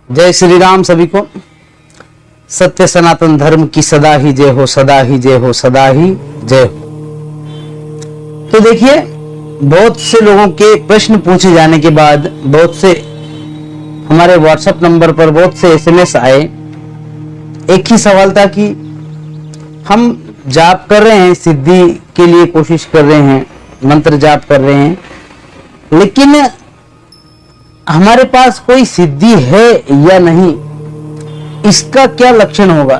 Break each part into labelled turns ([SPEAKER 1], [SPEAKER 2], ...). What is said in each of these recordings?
[SPEAKER 1] जय श्री राम। सभी को सत्य सनातन धर्म की सदा ही जय हो, सदा ही जय हो, सदा ही जय हो। तो देखिए, बहुत से लोगों के प्रश्न पूछे जाने के बाद बहुत से हमारे व्हाट्सएप नंबर पर बहुत से एसएमएस आए। एक ही सवाल था कि हम जाप कर रहे हैं, सिद्धि के लिए कोशिश कर रहे हैं, मंत्र जाप कर रहे हैं, लेकिन हमारे पास कोई सिद्धि है या नहीं, इसका क्या लक्षण होगा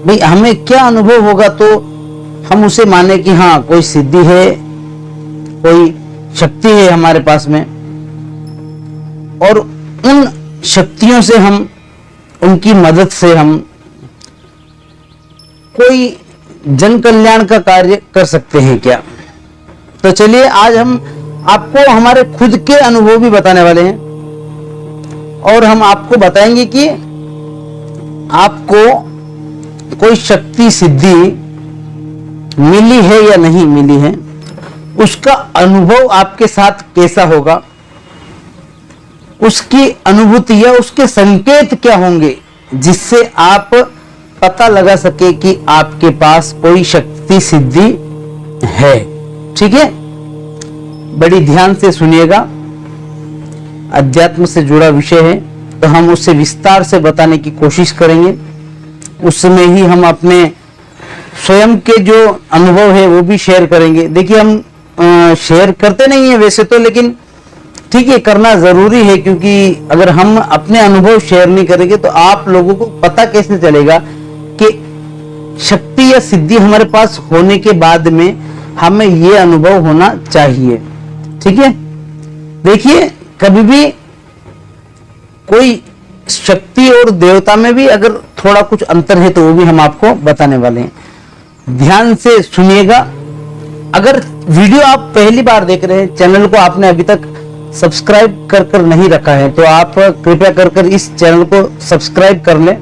[SPEAKER 1] भाई, हमें क्या अनुभव होगा तो हम उसे माने कि हाँ कोई सिद्धि है, कोई शक्ति है हमारे पास में, और उन शक्तियों से हम, उनकी मदद से हम कोई जन कल्याण का कार्य कर सकते हैं क्या। तो चलिए आज हम आपको हमारे खुद के अनुभव भी बताने वाले हैं और हम आपको बताएंगे कि आपको कोई शक्ति सिद्धि मिली है या नहीं मिली है, उसका अनुभव आपके साथ कैसा होगा, उसकी अनुभूति या उसके संकेत क्या होंगे जिससे आप पता लगा सके कि आपके पास कोई शक्ति सिद्धि है। ठीक है, बड़ी ध्यान से सुनिएगा। अध्यात्म से जुड़ा विषय है तो हम उससे विस्तार से बताने की कोशिश करेंगे। उस समय ही हम अपने स्वयं के जो अनुभव है वो भी शेयर करेंगे। देखिए, हम शेयर करते नहीं है वैसे तो, लेकिन ठीक है, करना जरूरी है, क्योंकि अगर हम अपने अनुभव शेयर नहीं करेंगे तो आप लोगों को पता कैसे चलेगा कि शक्ति या सिद्धि हमारे पास होने के बाद में हमें ये अनुभव होना चाहिए। ठीक है, देखिए, कभी भी कोई शक्ति और देवता में भी अगर थोड़ा कुछ अंतर है तो वो भी हम आपको बताने वाले हैं। ध्यान से सुनिएगा। अगर वीडियो आप पहली बार देख रहे हैं, चैनल को आपने अभी तक सब्सक्राइब कर नहीं रखा है तो आप कृपया कर इस चैनल को सब्सक्राइब कर लें,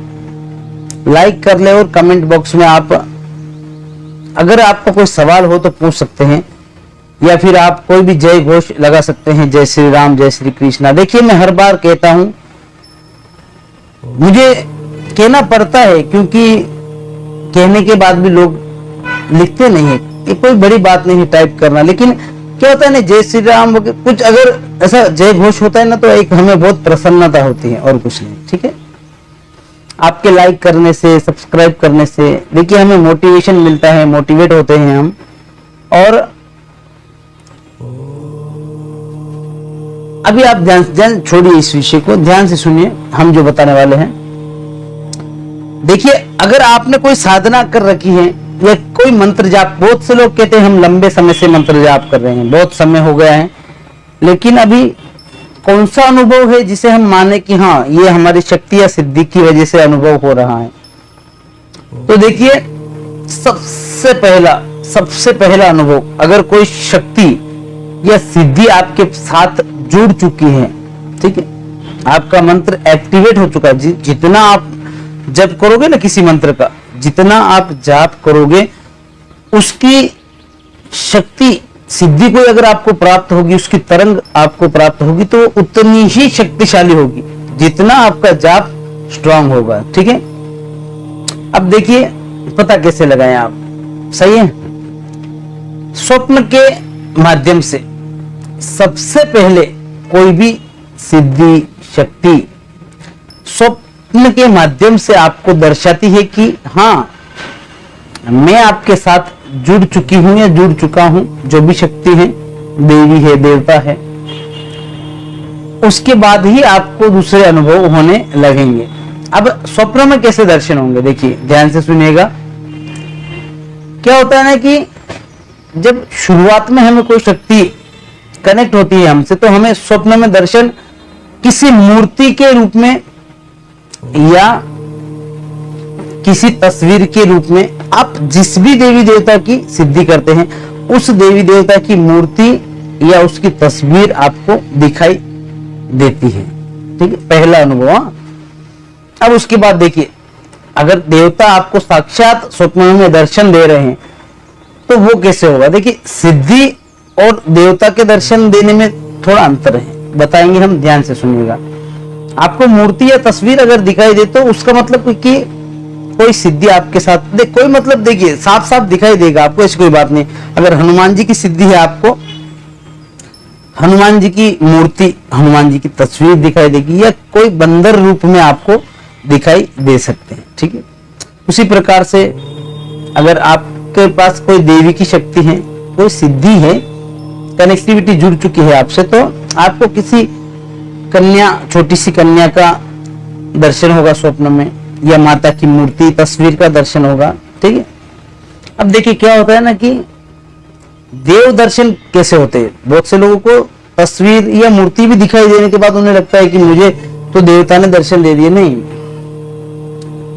[SPEAKER 1] लाइक कर लें, और कमेंट बॉक्स में आप अगर आपका कोई सवाल हो तो पूछ सकते हैं, या फिर आप कोई भी जय घोष लगा सकते हैं, जय श्री राम, जय श्री कृष्णा। देखिए, मैं हर बार कहता हूं, मुझे कहना पड़ता है क्योंकि कहने के बाद भी लोग लिखते नहीं है। ये कोई बड़ी बात नहीं है टाइप करना, लेकिन क्या होता है ना, जय श्री राम कुछ अगर ऐसा जय घोष होता है ना तो एक हमें बहुत प्रसन्नता होती है और कुछ नहीं। ठीक है, आपके लाइक करने से, सब्सक्राइब करने से देखिए हमें मोटिवेशन मिलता है, मोटिवेट होते हैं हम। और अभी आप ध्यान छोड़िए, इस विषय को ध्यान से सुनिए, हम जो बताने वाले हैं। देखिए, अगर आपने कोई साधना कर रखी है या कोई मंत्र जाप, बहुत से लोग कहते हैं हम लंबे समय से मंत्र जाप कर रहे हैं, बहुत समय हो गया है, लेकिन अभी कौन सा अनुभव है जिसे हम माने कि हाँ ये हमारी शक्ति या सिद्धि की वजह से अनुभव हो रहा है। तो देखिए, सबसे पहला अनुभव, अगर कोई शक्ति या सिद्धि आपके साथ जुड़ चुकी है, ठीक है, आपका मंत्र एक्टिवेट हो चुका है, जितना आप जप करोगे ना किसी मंत्र का, जितना आप जाप करोगे उसकी शक्ति सिद्धि कोई अगर आपको प्राप्त होगी, उसकी तरंग आपको प्राप्त होगी तो उतनी ही शक्तिशाली होगी जितना आपका जाप स्ट्रांग होगा। ठीक है, अब देखिए पता कैसे लगाएं आप, सही है। स्वप्न के माध्यम से सबसे पहले कोई भी सिद्धि शक्ति स्वप्न के माध्यम से आपको दर्शाती है कि हाँ मैं आपके साथ जुड़ चुकी हूं या जुड़ चुका हूं, जो भी शक्ति है, देवी है, देवता है। उसके बाद ही आपको दूसरे अनुभव होने लगेंगे। अब स्वप्न में कैसे दर्शन होंगे, देखिए ध्यान से सुनिएगा। क्या होता है ना कि जब शुरुआत में हमें कोई शक्ति कनेक्ट होती है हमसे, तो हमें स्वप्न में दर्शन किसी मूर्ति के रूप में या किसी तस्वीर के रूप में, आप जिस भी देवी देवता की सिद्धि करते हैं उस देवी देवता की मूर्ति या उसकी तस्वीर आपको दिखाई देती है। ठीक है, पहला अनुभव। अब उसके बाद देखिए, अगर देवता आपको साक्षात स्वप्न में दर्शन दे रहे हैं तो वो कैसे होगा। देखिए, सिद्धि और देवता के दर्शन देने में थोड़ा अंतर है, बताएंगे हम, ध्यान से सुनिएगा। आपको मूर्ति या तस्वीर अगर दिखाई दे तो उसका मतलब कि कोई सिद्धि आपके साथ कोई मतलब देखिए साफ साफ दिखाई देगा आपको, ऐसी कोई बात नहीं। अगर हनुमान जी की सिद्धि है, आपको हनुमान जी की मूर्ति, हनुमान जी की तस्वीर दिखाई देगी, या कोई बंदर रूप में आपको दिखाई दे सकते हैं, ठीक है। उसी प्रकार से अगर आपके पास कोई देवी की शक्ति है, कोई सिद्धि है, कनेक्टिविटी जुड़ चुकी है आपसे, तो आपको किसी कन्या, छोटी सी कन्या का दर्शन होगा स्वप्न में, या माता की मूर्ति तस्वीर का दर्शन होगा, ठीक है। अब देखिए क्या होता है ना कि देव दर्शन कैसे होते हैं। बहुत से लोगों को तस्वीर या मूर्ति भी दिखाई देने के बाद उन्हें लगता है कि मुझे तो देवता ने दर्शन दे दिए। नहीं,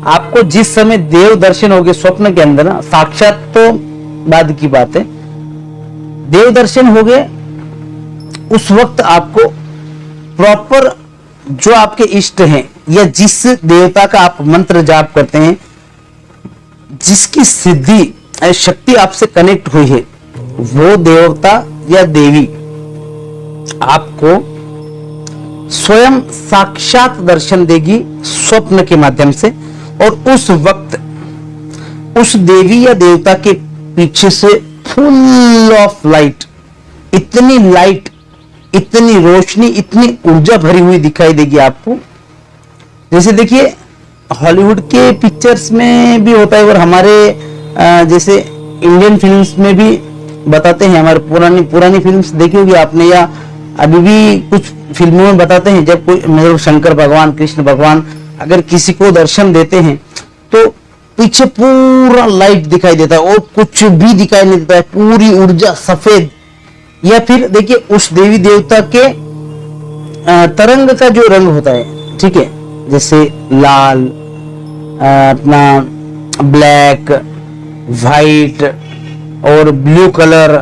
[SPEAKER 1] आपको जिस समय देव दर्शन होगे स्वप्न के अंदर ना, साक्षात तो बाद की बात है, देव दर्शन हो गए उस वक्त आपको प्रॉपर जो आपके इष्ट हैं या जिस देवता का आप मंत्र जाप करते हैं, जिसकी सिद्धि शक्ति आपसे कनेक्ट हुई है, वो देवता या देवी आपको स्वयं साक्षात दर्शन देगी स्वप्न के माध्यम से। और उस वक्त उस देवी या देवता के पीछे से फुल ऑफ लाइट, इतनी रोशनी, इतनी ऊर्जा भरी हुई दिखाई देगी आपको। जैसे देखिए हॉलीवुड के पिक्चर्स में भी होता है और हमारे जैसे इंडियन फिल्म्स में भी बताते हैं। हमारे पुरानी फिल्म्स देखी होगी आपने, या अभी भी कुछ फिल्मों में बताते हैं, जब कोई मतलब शंकर भगवान, कृष्ण भगवान अगर किसी को दर्शन देते हैं तो पीछे पूरा लाइट दिखाई देता है और कुछ भी दिखाई नहीं देता है, पूरी ऊर्जा सफेद। या फिर देखिए उस देवी देवता के तरंग का जो रंग होता है, ठीक है, जैसे लाल, अपना ब्लैक, वाइट और ब्लू कलर,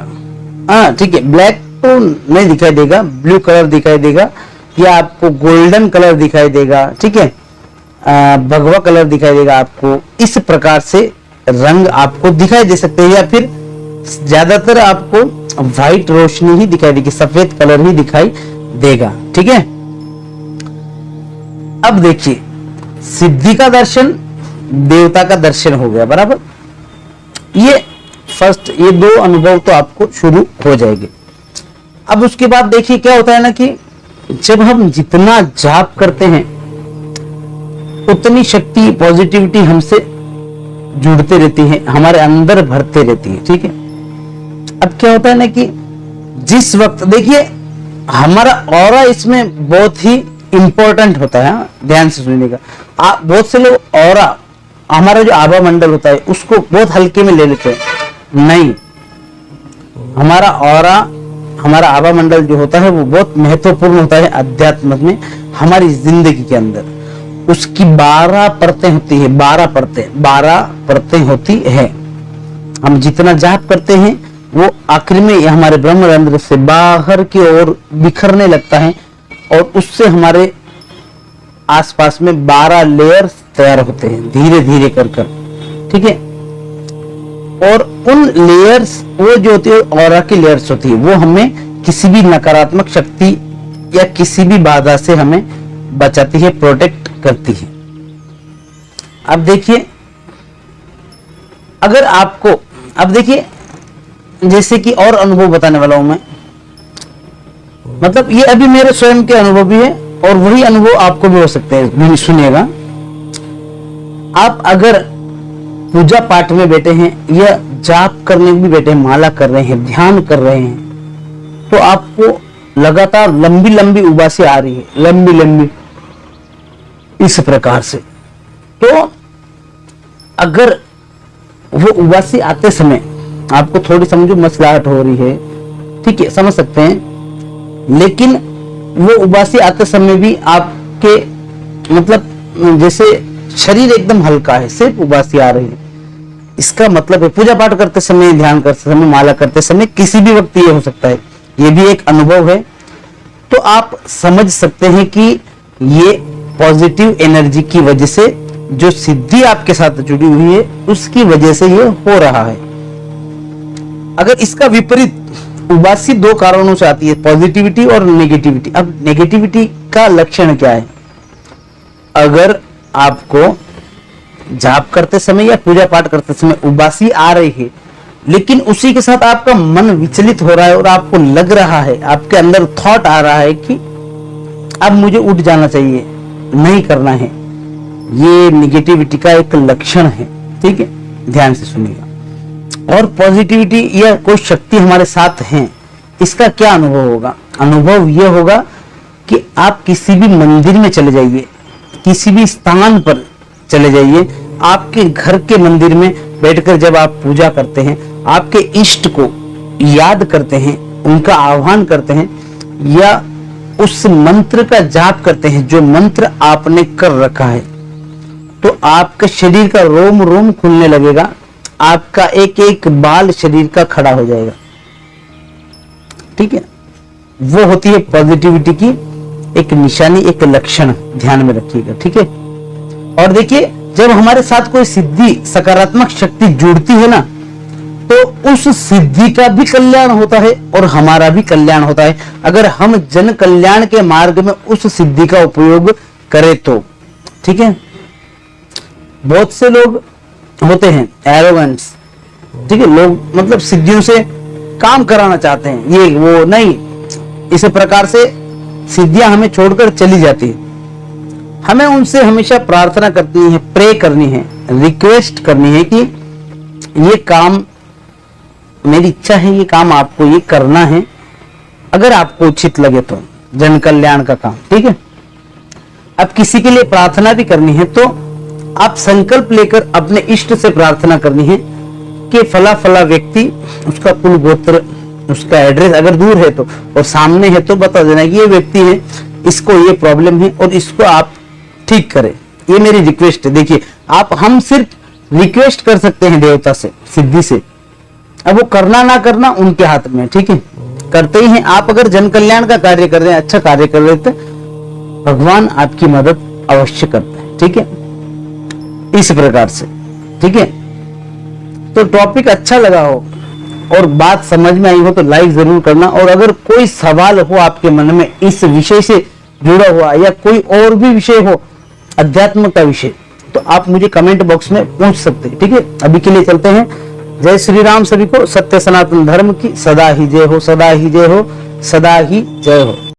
[SPEAKER 1] ठीक है, ब्लैक तो नहीं दिखाई देगा, ब्लू कलर दिखाई देगा, या आपको गोल्डन कलर दिखाई देगा, ठीक है, भगवा कलर दिखाई देगा आपको। इस प्रकार से रंग आपको दिखाई दे सकते हैं, या फिर ज्यादातर आपको व्हाइट रोशनी ही दिखाई देगी, सफेद कलर ही दिखाई देगा, ठीक है। अब देखिए सिद्धि का दर्शन, देवता का दर्शन हो गया, बराबर। ये फर्स्ट, ये दो अनुभव तो आपको शुरू हो जाएंगे। अब उसके बाद देखिए क्या होता है ना कि जब हम जितना जाप करते हैं उतनी शक्ति, पॉजिटिविटी हमसे जुड़ते रहती है, हमारे अंदर भरते रहती है, ठीक है। अब क्या होता है ना कि जिस वक्त देखिए हमारा ऑरा इसमें बहुत ही इंपॉर्टेंट होता है, ध्यान से सुनिएगा। आप बहुत से लोग ऑरा, हमारा जो आभा मंडल होता है उसको बहुत हल्के में ले लेते हैं। नहीं, हमारा ऑरा, हमारा आभा मंडल जो होता है वो बहुत महत्वपूर्ण होता है अध्यात्म में, हमारी जिंदगी के अंदर। उसकी 12 परतें होती है, 12 परतें होती है। हम जितना जाप करते हैं वो आखिर में हमारे ब्रह्मरंध्र से बाहर की ओर बिखरने लगता है और उससे हमारे आसपास में 12 लेयर्स तैयार होते हैं धीरे धीरे कर, ठीक है। और उन लेयर्स, वो जो होती है ऑरा की लेयर्स होती है, वो हमें किसी भी नकारात्मक शक्ति या किसी भी बाधा से हमें बचाती है, प्रोटेक्ट करती है। अब देखिए अगर आपको, अब देखिए जैसे कि और अनुभव बताने वाला हूं मैं, मतलब ये अभी मेरे स्वयं के अनुभव भी है और वही अनुभव आपको भी हो सकते हैं। सुनिएगा, आप अगर पूजा पाठ में बैठे हैं या जाप करने भी बैठे हैं, माला कर रहे हैं, ध्यान कर रहे हैं, तो आपको लगातार लंबी लंबी उबासी आ रही है, लंबी लंबी इस प्रकार से। तो अगर वो उबासी आते समय आपको थोड़ी समझो मसलाहट हो रही है, ठीक है, समझ सकते हैं, लेकिन वो उबासी आते समय भी आपके मतलब जैसे शरीर एकदम हल्का है, सिर्फ उबासी आ रही है, इसका मतलब है पूजा पाठ करते समय, ध्यान करते समय, माला करते समय, किसी भी वक्त ये हो सकता है, ये भी एक अनुभव है। तो आप समझ सकते हैं कि ये पॉजिटिव एनर्जी की वजह से जो सिद्धि आपके साथ जुड़ी हुई है उसकी वजह से ये हो रहा है। अगर इसका विपरीत उबासी दो कारणों से आती है, पॉजिटिविटी और नेगेटिविटी। अब नेगेटिविटी का लक्षण क्या है? अगर आपको जाप करते समय या पूजा पाठ करते समय उबासी आ रही है, लेकिन उसी के साथ आपका मन विचलित हो रहा है और आपको लग रहा है, आपके अंदर थॉट आ रहा है कि अब मुझे उठ जाना चाहिए, नहीं करना है, ये निगेटिविटी का एक लक्षण है। ठीक है, ध्यान से सुनिएगा। और पॉजिटिविटी या कोई शक्ति हमारे साथ है, इसका क्या अनुभव होगा? अनुभव यह होगा कि आप किसी भी मंदिर में चले जाइए, किसी भी स्थान पर चले जाइए, आपके घर के मंदिर में बैठकर जब आप पूजा करते हैं, आपके इष्ट को याद करते हैं, उनका आह्वान करते हैं या उस मंत्र का जाप करते हैं जो मंत्र आपने कर रखा है, तो आपके शरीर का रोम रोम खुलने लगेगा, आपका एक एक बाल शरीर का खड़ा हो जाएगा। ठीक है, वो होती है पॉजिटिविटी की एक निशानी, एक लक्षण, ध्यान में रखिएगा। ठीक है, और देखिए जब हमारे साथ कोई सिद्धि, सकारात्मक शक्ति जुड़ती है ना, तो उस सिद्धि का भी कल्याण होता है और हमारा भी कल्याण होता है, अगर हम जन कल्याण के मार्ग में उस सिद्धि का उपयोग करें तो। ठीक है, बहुत से लोग होते हैं एरोगेंस, ठीक है, लोग मतलब सिद्धियों से काम कराना चाहते हैं, ये वो नहीं, इस प्रकार से सिद्धियां हमें छोड़कर चली जाती है। हमें उनसे हमेशा प्रार्थना करनी है, प्रे करनी है, रिक्वेस्ट करनी है कि ये काम, मेरी इच्छा है, ये काम आपको ये करना है, अगर आपको उचित लगे तो, जन कल्याण का काम। ठीक है, अब किसी के लिए प्रार्थना भी करनी है तो आप संकल्प लेकर अपने इष्ट से प्रार्थना करनी है कि फला फला व्यक्ति, उसका कुल गोत्र, उसका एड्रेस अगर दूर है तो, और सामने है तो बता देना कि ये व्यक्ति है, इसको ये प्रॉब्लम है और इसको आप ठीक करें, ये मेरी रिक्वेस्ट है। देखिए हम सिर्फ रिक्वेस्ट कर सकते हैं देवता से, सिद्धि से, अब वो करना ना करना उनके हाथ में। ठीक है, करते ही हैं। आप अगर जन कल्याण का कार्य कर रहे हैं, अच्छा कार्य कर रहे हैं, तो भगवान आपकी मदद अवश्य करते हैं। ठीक है, इस प्रकार से। ठीक है, तो टॉपिक अच्छा लगा हो और बात समझ में आई हो तो लाइक जरूर करना, और अगर कोई सवाल हो आपके मन में इस विषय से जुड़ा हुआ या कोई और भी विषय हो, अध्यात्म का विषय, तो आप मुझे कमेंट बॉक्स में पूछ सकते हैं। ठीक है, अभी के लिए चलते हैं। जय श्री राम। सभी को सत्य सनातन धर्म की सदा ही जय हो, सदा ही जय हो, सदा ही जय हो।